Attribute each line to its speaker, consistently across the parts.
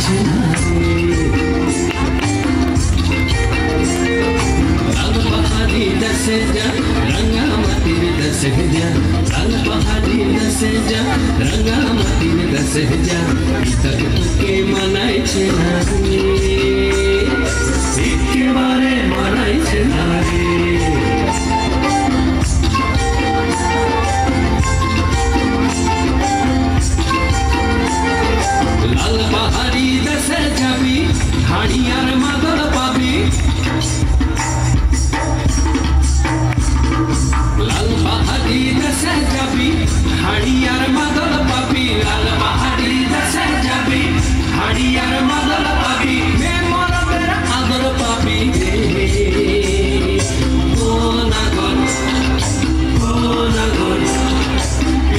Speaker 1: মানাইছে না লাল পাহাড়ি দেশে যা রাঙামাটির দেশে যা লাল পাহাড়ি দেশে যা রাঙামাটির দেশে যা তক তোকে মানাইছে না একেবারে মানাইছে না লাল পাহাড়ি দেশে যাবি হাড়ি আর মাদল পাবি লাল পাহাড়ি দেশে যাবি হাড়ি আর মাদল পাবি লাল পাহাড়ি দেশে যাবি হাড়ি আর মাদল পাবি মেমরের আদর পাবি ও নাগর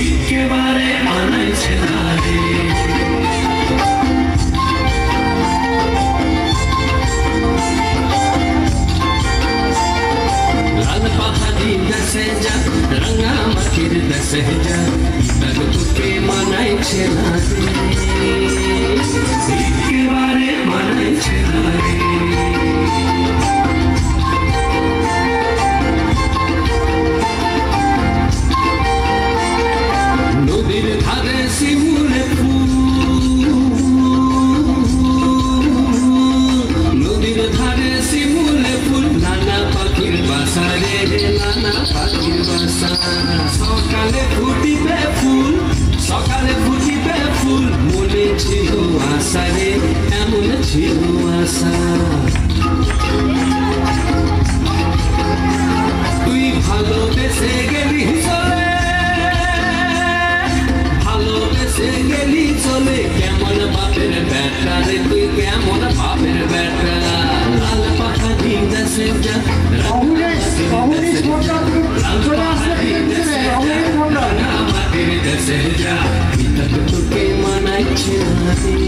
Speaker 1: একেবারে মানাইছে না রে দেশে যা রাঙামাটির দেশে যা তক তোকে মানাইছে না একেবারে মানাইছে না নদীর ধারে শিমুলে ফুল নদীর ধারে শিমুলে ফুল নানা পাখির বাসা রে নানা পাখির বাসা সকালে ফুটিবে ফুল মনে ছিল আশা রে এমন ছিল আশা তুই ভালোবেসে গেলি চলে কেমন বাপের বেটা রে তুই কেমন বাপের বেটা লাল পাহাড়ি দেশে যা রাঙামাটির দেশে যা তক তোকে মানাইছে না